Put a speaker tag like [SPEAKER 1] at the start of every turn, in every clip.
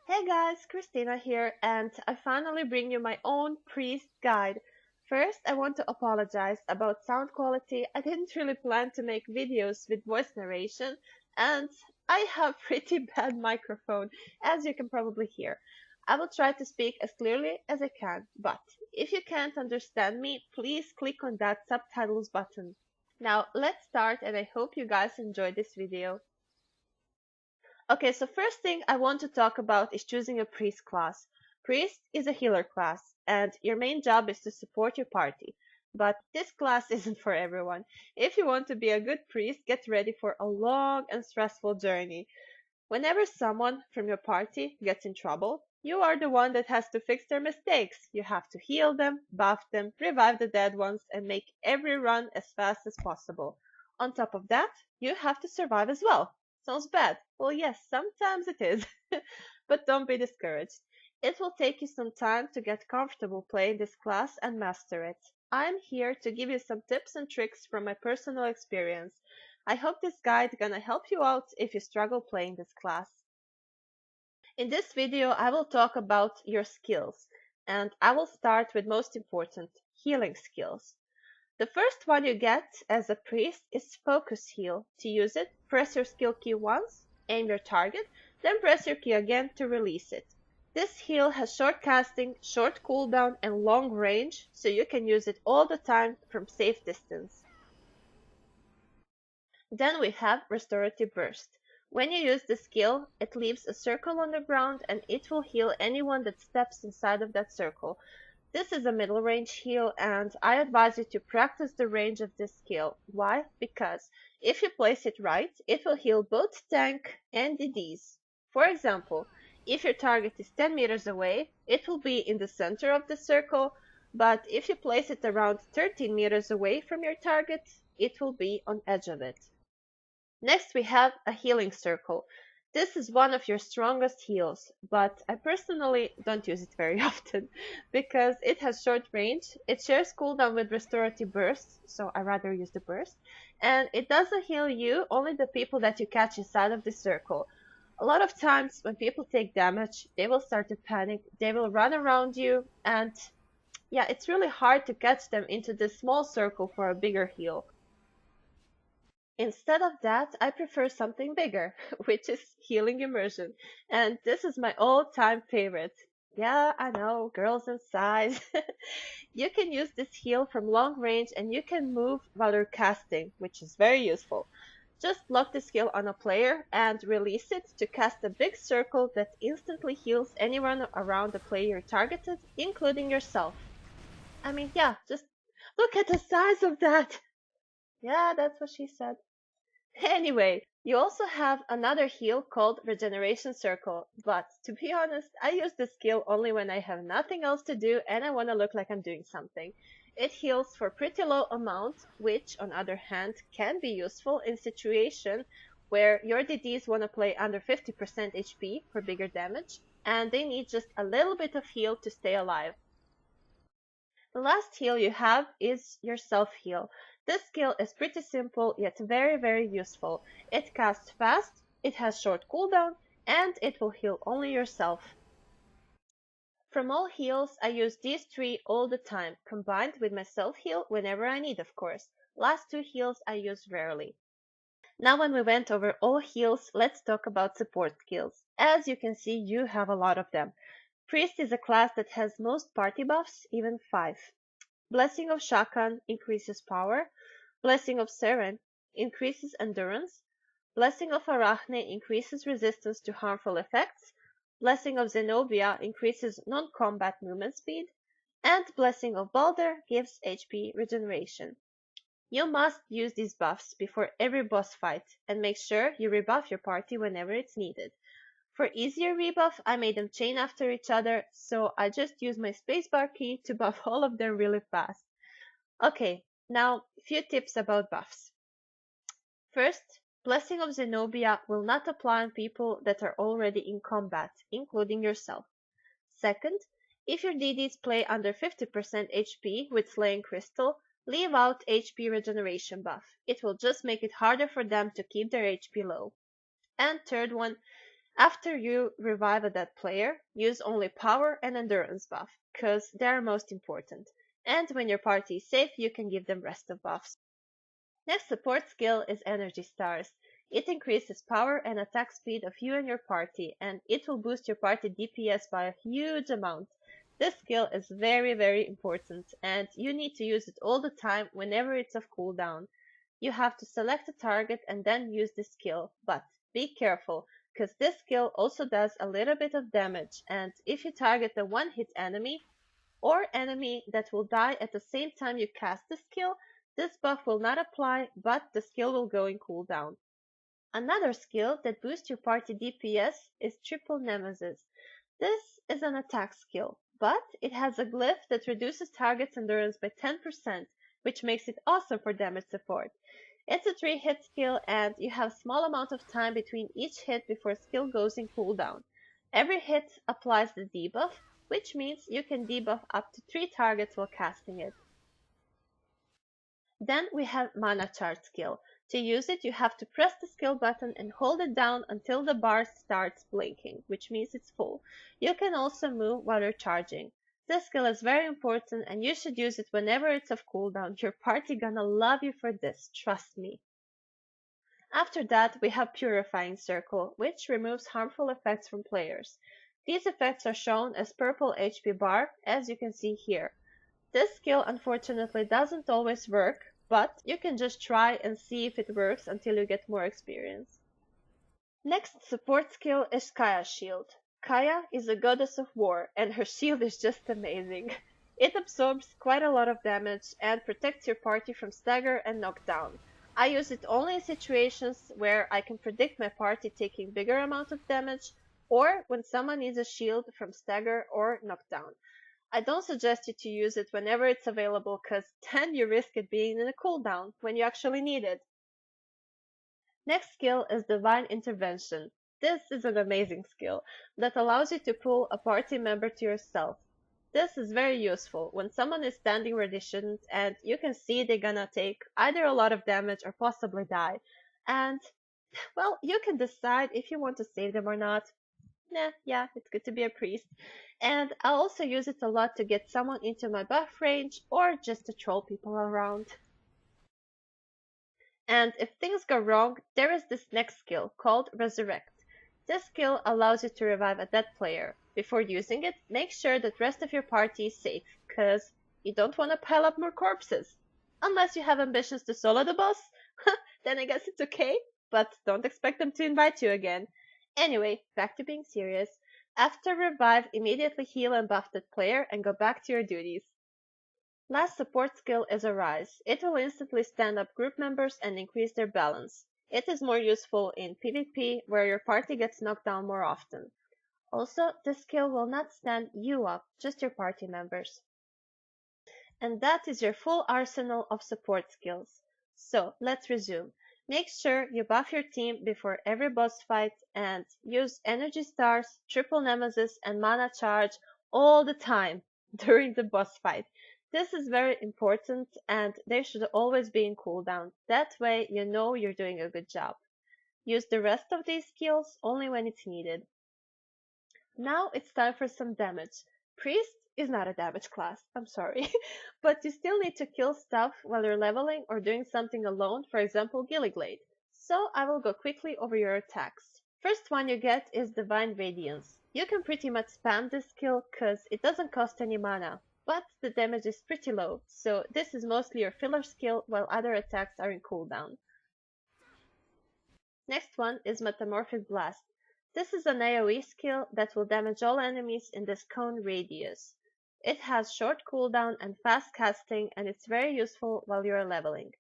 [SPEAKER 1] Hey guys, Christina here, and I finally bring you my own priest guide. First, I want to apologize about sound quality. I didn't really plan to make videos with voice narration, and I have pretty bad microphone, as you can probably hear. I will try to speak as clearly as I can, but if you can't understand me, please click on that subtitles button. Now, let's start, and I hope you guys enjoyed this video. Okay, so first thing I want to talk about is choosing a priest class. Priest is a healer class, and your main job is to support your party. But this class isn't for everyone. If you want to be a good priest, get ready for a long and stressful journey. Whenever someone from your party gets in trouble, you are the one that has to fix their mistakes. You have to heal them, buff them, revive the dead ones, and make every run as fast as possible. On top of that, you have to survive as well. Sounds bad. Well, yes, sometimes it is. But don't be discouraged. It will take you some time to get comfortable playing this class and master it. I'm here to give you some tips and tricks from my personal experience. I hope this guide gonna help you out if you struggle playing this class. In this video, I will talk about your skills, and I will start with most important, healing skills. The first one you get as a priest is Focus Heal. To use it, press your skill key once, aim your target, then press your key again to release it. This heal has short casting, short cooldown, and long range, so you can use it all the time from safe distance. Then we have Restorative Burst. When you use the skill, it leaves a circle on the ground and it will heal anyone that steps inside of that circle. This is a middle range heal and I advise you to practice the range of this skill. Why? Because if you place it right, it will heal both tank and DDs. For example, if your target is 10 meters away, it will be in the center of the circle, but if you place it around 13 meters away from your target, it will be on edge of it. Next we have a healing circle. This is one of your strongest heals, but I personally don't use it very often because it has short range, it shares cooldown with restorative burst, so I rather use the burst, and it doesn't heal you, only the people that you catch inside of the circle. A lot of times when people take damage, they will start to panic, they will run around you, and yeah, it's really hard to catch them into this small circle for a bigger heal. Instead of that, I prefer something bigger, which is healing immersion. And this is my all-time favorite. Yeah, I know, girls and size. You can use this heal from long range and you can move while you're casting, which is very useful. Just lock the skill on a player and release it to cast a big circle that instantly heals anyone around the player targeted, including yourself. I mean, yeah, just look at the size of that. Yeah, that's what she said. Anyway, you also have another heal called Regeneration Circle, but to be honest, I use this skill only when I have nothing else to do and I want to look like I'm doing something. It heals for pretty low amount, which on other hand can be useful in situation where your DDs want to play under 50% HP for bigger damage, and they need just a little bit of heal to stay alive. The last heal you have is your self heal. This skill is pretty simple yet very useful. It casts fast, it has short cooldown, and it will heal only yourself. From all heals, I use these three all the time, combined with my self heal whenever I need, of course. Last two heals I use rarely. Now when we went over all heals, let's talk about support skills. As you can see, you have a lot of them. Priest is a class that has most party buffs, even 5. Blessing of Shakan increases power. Blessing of Seren increases endurance. Blessing of Arachne increases resistance to harmful effects. Blessing of Zenobia increases non-combat movement speed. And Blessing of Balder gives HP regeneration. You must use these buffs before every boss fight, and make sure you rebuff your party whenever it's needed. For easier rebuff, I made them chain after each other, so I just use my spacebar key to buff all of them really fast. Okay, now a few tips about buffs. First, Blessing of Zenobia will not apply on people that are already in combat, including yourself. Second, if your DDs play under 50% HP with Slaying Crystal, leave out HP regeneration buff. It will just make it harder for them to keep their HP low. And third one, After you revive a dead player, use only power and endurance buff, cause they're most important. And when your party is safe, you can give them rest of buffs. Next support skill is Energy Stars. It increases power and attack speed of you and your party, and it will boost your party DPS by a huge amount. This skill is very important, and you need to use it all the time whenever it's off cooldown. You have to select a target and then use this skill, but be careful, because this skill also does a little bit of damage, and if you target a one-hit enemy, or enemy that will die at the same time you cast the skill, this buff will not apply, but the skill will go in cooldown. Another skill that boosts your party DPS is Triple Nemesis. This is an attack skill, but it has a glyph that reduces target's endurance by 10%, which makes it awesome for damage support. It's a 3-hit skill and you have a small amount of time between each hit before skill goes in cooldown. Every hit applies the debuff, which means you can debuff up to 3 targets while casting it. Then we have Mana Charge skill. To use it, you have to press the skill button and hold it down until the bar starts blinking, which means it's full. You can also move while you're charging. This skill is very important and you should use it whenever it's off cooldown. Your party gonna love you for this, trust me. After that, we have Purifying Circle, which removes harmful effects from players. These effects are shown as purple HP bar, as you can see here. This skill unfortunately doesn't always work, but you can just try and see if it works until you get more experience. Next support skill is Kaya's Shield. Kaya is a goddess of war, and her shield is just amazing. It absorbs quite a lot of damage and protects your party from stagger and knockdown. I use it only in situations where I can predict my party taking bigger amount of damage, or when someone needs a shield from stagger or knockdown. I don't suggest you to use it whenever it's available, cause then you risk it being in a cooldown when you actually need it. Next skill is Divine Intervention. This is an amazing skill that allows you to pull a party member to yourself. This is very useful when someone is standing where they shouldn't and you can see they're gonna take either a lot of damage or possibly die. And, well, you can decide if you want to save them or not. Yeah, it's good to be a priest. And I also use it a lot to get someone into my buff range or just to troll people around. And if things go wrong, there is this next skill called Resurrect. This skill allows you to revive a dead player. Before using it, make sure that rest of your party is safe, cause you don't want to pile up more corpses. Unless you have ambitions to solo the boss, then I guess it's okay, but don't expect them to invite you again. Anyway, back to being serious. After revive, immediately heal and buff that player and go back to your duties. Last support skill is Arise. It will instantly stand up group members and increase their balance. It is more useful in PvP where your party gets knocked down more often. Also, this skill will not stand you up, just your party members. And that is your full arsenal of support skills. So, let's resume. Make sure you buff your team before every boss fight and use Energy Stars, Triple Nemesis, and Mana Charge all the time during the boss fight. This is very important and they should always be in cooldown. That way you know you're doing a good job. Use the rest of these skills only when it's needed. Now it's time for some damage. Priest is not a damage class, I'm sorry, but you still need to kill stuff while you're leveling or doing something alone, for example Gilliglade. So I will go quickly over your attacks. First one you get is Divine Radiance. You can pretty much spam this skill cause it doesn't cost any mana, but the damage is pretty low, so this is mostly your filler skill while other attacks are in cooldown. Next one is Metamorphic Blast. This is an AoE skill that will damage all enemies in this cone radius. It has short cooldown and fast casting and it's very useful while you are leveling.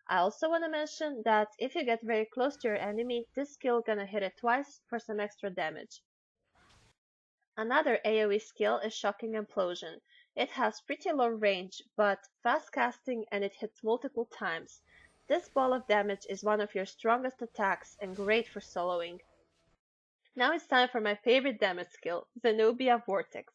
[SPEAKER 1] I also want to mention that if you get very close to your enemy, this skill gonna hit it twice for some extra damage. Another AoE skill is Shocking Implosion. It has pretty low range, but fast casting and it hits multiple times. This ball of damage is one of your strongest attacks and great for soloing. Now it's time for my favorite damage skill, Zenobia Vortex.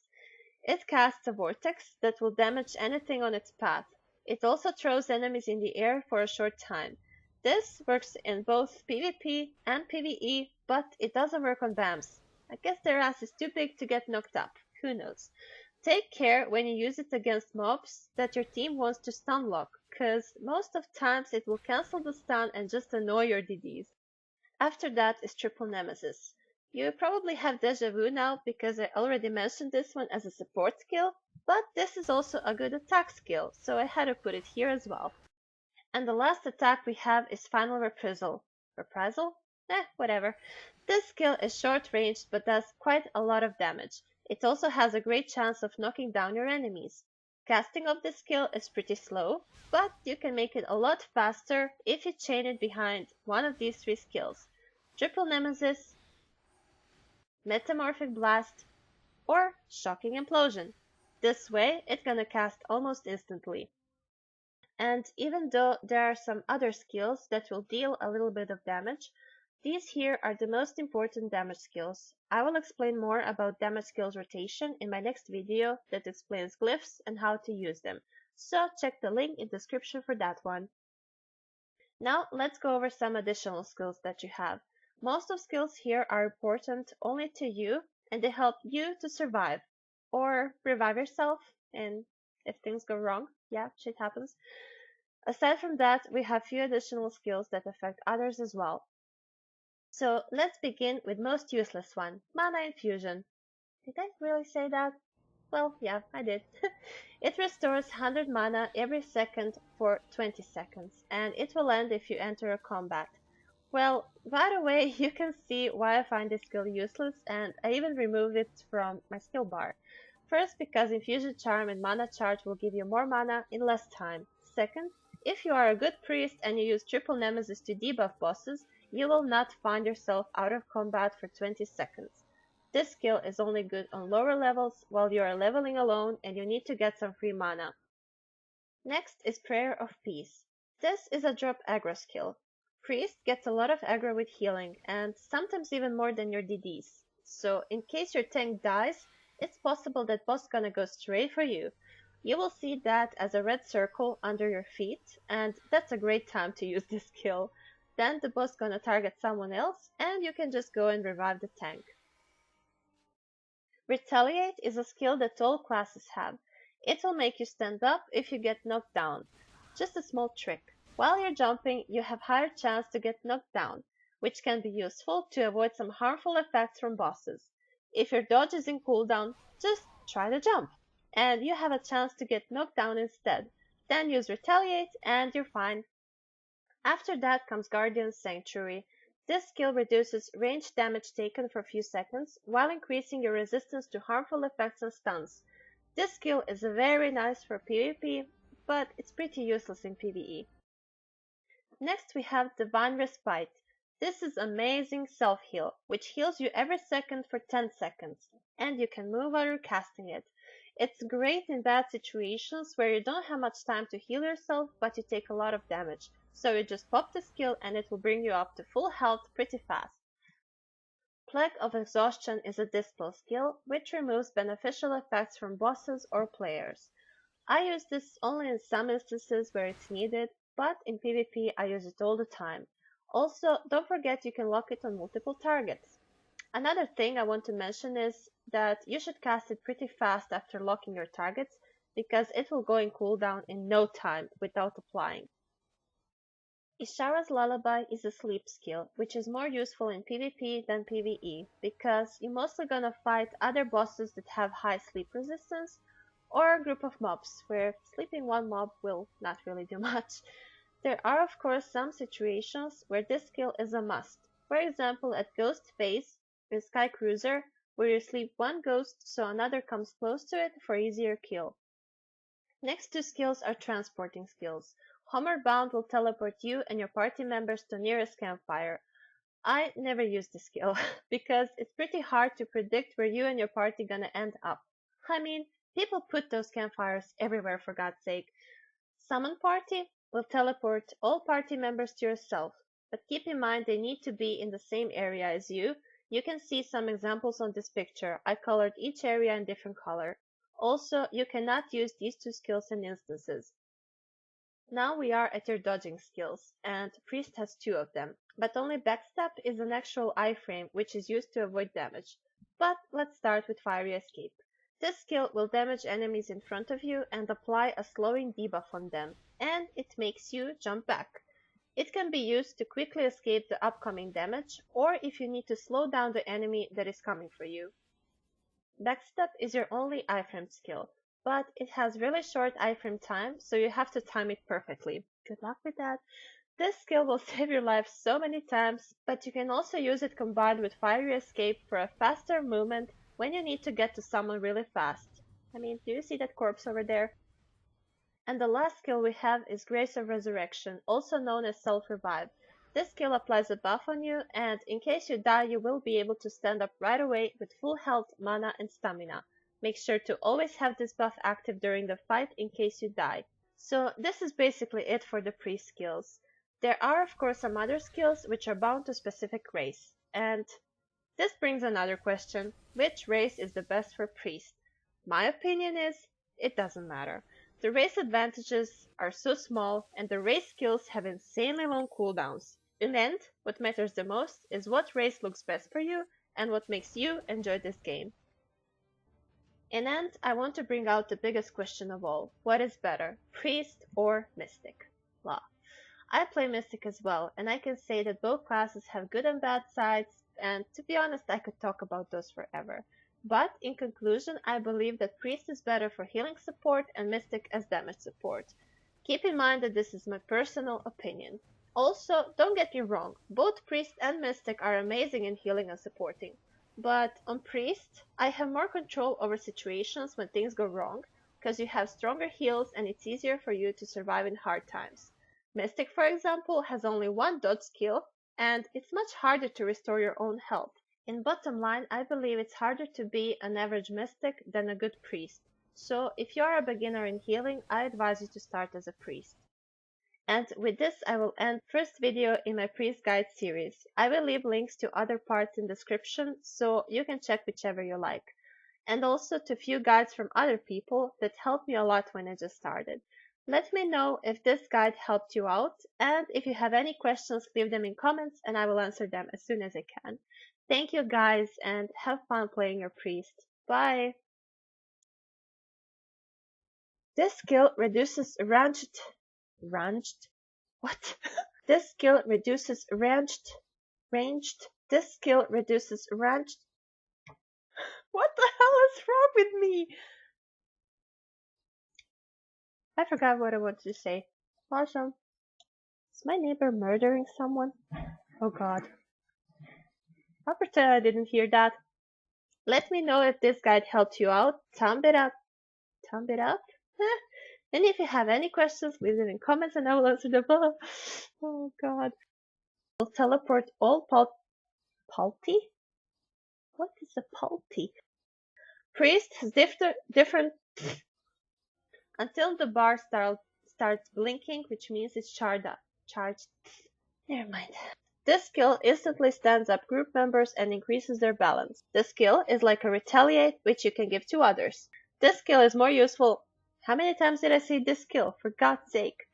[SPEAKER 1] It casts a vortex that will damage anything on its path. It also throws enemies in the air for a short time. This works in both PvP and PvE, but it doesn't work on BAMs. I guess their ass is too big to get knocked up. Who knows? Take care when you use it against mobs that your team wants to stun lock, cause most of times it will cancel the stun and just annoy your DDs. After that is Triple Nemesis. You probably have deja vu now because I already mentioned this one as a support skill, but this is also a good attack skill, so I had to put it here as well. And the last attack we have is Final Reprisal. Reprisal? Whatever. This skill is short ranged but does quite a lot of damage. It also has a great chance of knocking down your enemies. Casting of this skill is pretty slow, but you can make it a lot faster if you chain it behind one of these three skills. Triple Nemesis, Metamorphic Blast, or Shocking Implosion. This way, it's gonna cast almost instantly. And even though there are some other skills that will deal a little bit of damage, these here are the most important damage skills. I will explain more about damage skills rotation in my next video that explains glyphs and how to use them, so check the link in the description for that one. Now let's go over some additional skills that you have. Most of skills here are important only to you and they help you to survive or revive yourself and if things go wrong, yeah, shit happens. Aside from that, we have few additional skills that affect others as well. So let's begin with most useless one, Mana Infusion. Did I really say that? Well, yeah, I did. It restores 100 mana every second for 20 seconds, and it will end if you enter a combat. Well, right away you can see why I find this skill useless, and I even removed it from my skill bar. First, because Infusion Charm and Mana Charge will give you more mana in less time. Second, if you are a good priest and you use Triple Nemesis to debuff bosses, you will not find yourself out of combat for 20 seconds. This skill is only good on lower levels while you are leveling alone and you need to get some free mana. Next is Prayer of Peace. This is a drop aggro skill. Priest gets a lot of aggro with healing and sometimes even more than your DDs. So in case your tank dies, it's possible that boss gonna go straight for you. You will see that as a red circle under your feet and that's a great time to use this skill. Then the boss gonna target someone else and you can just go and revive the tank. Retaliate is a skill that all classes have. It will make you stand up if you get knocked down. Just a small trick. While you're jumping, you have higher chance to get knocked down, which can be useful to avoid some harmful effects from bosses. If your dodge is in cooldown, just try to jump, and you have a chance to get knocked down instead. Then use Retaliate and you're fine. After that comes Guardian's Sanctuary. This skill reduces ranged damage taken for a few seconds, while increasing your resistance to harmful effects and stuns. This skill is very nice for PvP, but it's pretty useless in PvE. Next we have Divine Respite. This is amazing self-heal, which heals you every second for 10 seconds, and you can move while you're casting it. It's great in bad situations where you don't have much time to heal yourself, but you take a lot of damage. So you just pop the skill and it will bring you up to full health pretty fast. Plague of Exhaustion is a dispel skill, which removes beneficial effects from bosses or players. I use this only in some instances where it's needed, but in PvP I use it all the time. Also, don't forget you can lock it on multiple targets. Another thing I want to mention is that you should cast it pretty fast after locking your targets, because it will go in cooldown in no time without applying. Ishara's Lullaby is a sleep skill, which is more useful in PvP than PvE, because you're mostly gonna fight other bosses that have high sleep resistance, or a group of mobs, where sleeping one mob will not really do much. There are of course some situations where this skill is a must, for example at Ghost Phase in Sky Cruiser, where you sleep one ghost so another comes close to it for easier kill. Next two skills are transporting skills. Homeward-bound will teleport you and your party members to nearest campfire. I never use this skill, because it's pretty hard to predict where you and your party gonna end up. I mean, people put those campfires everywhere for God's sake. Summon Party will teleport all party members to yourself, but keep in mind they need to be in the same area as you. You can see some examples on this picture. I colored each area in different color. Also, you cannot use these two skills in instances. Now we are at your dodging skills, and Priest has two of them, but only Backstep is an actual iframe which is used to avoid damage. But let's start with Fiery Escape. This skill will damage enemies in front of you and apply a slowing debuff on them, and it makes you jump back. It can be used to quickly escape the upcoming damage, or if you need to slow down the enemy that is coming for you. Backstep is your only iframe skill, but it has really short iframe time, so you have to time it perfectly. Good luck with that. This skill will save your life so many times, but you can also use it combined with Fiery Escape for a faster movement when you need to get to someone really fast. I mean, do you see that corpse over there? And the last skill we have is Grace of Resurrection, also known as Self-Revive. This skill applies a buff on you, and in case you die, you will be able to stand up right away with full health, mana, and stamina. Make sure to always have this buff active during the fight in case you die. So this is basically it for the priest skills. There are of course some other skills which are bound to specific race. And this brings another question. Which race is the best for priest? My opinion is, it doesn't matter. The race advantages are so small and the race skills have insanely long cooldowns. In the end, what matters the most is what race looks best for you and what makes you enjoy this game. In the end, I want to bring out the biggest question of all. What is better, priest or mystic? Well, I play mystic as well, and I can say that both classes have good and bad sides, and to be honest, I could talk about those forever. But in conclusion, I believe that priest is better for healing support and mystic as damage support. Keep in mind that this is my personal opinion. Also, don't get me wrong, both priest and mystic are amazing in healing and supporting. But on priest, I have more control over situations when things go wrong, because you have stronger heals and it's easier for you to survive in hard times. Mystic, for example, has only one dodge skill, and it's much harder to restore your own health. In bottom line, I believe it's harder to be an average mystic than a good priest. So if you are a beginner in healing, I advise you to start as a priest. And with this, I will end first video in my priest guide series. I will leave links to other parts in description, so you can check whichever you like. And also to few guides from other people that helped me a lot when I just started. Let me know if this guide helped you out, and if you have any questions, leave them in comments and I will answer them as soon as I can. Thank you guys, and have fun playing your priest. Bye! This skill reduces ranged. What? This skill reduces ranged. This skill reduces ranged. What the hell is wrong with me? I forgot what I wanted to say. Awesome. Is my neighbor murdering someone? Oh god. I'll pretend I didn't hear that. Let me know if this guide helped you out. Thumb it up. Thumb it up? And if you have any questions, leave them in comments and I will answer them. Oh god. We'll teleport all Palti? What is a Palti? Priest has different until the bar starts blinking, which means it's charged. Never mind. This skill instantly stands up group members and increases their balance. This skill is like a retaliate, which you can give to others. This skill is more useful. How many times did I say this skill? For God's sake.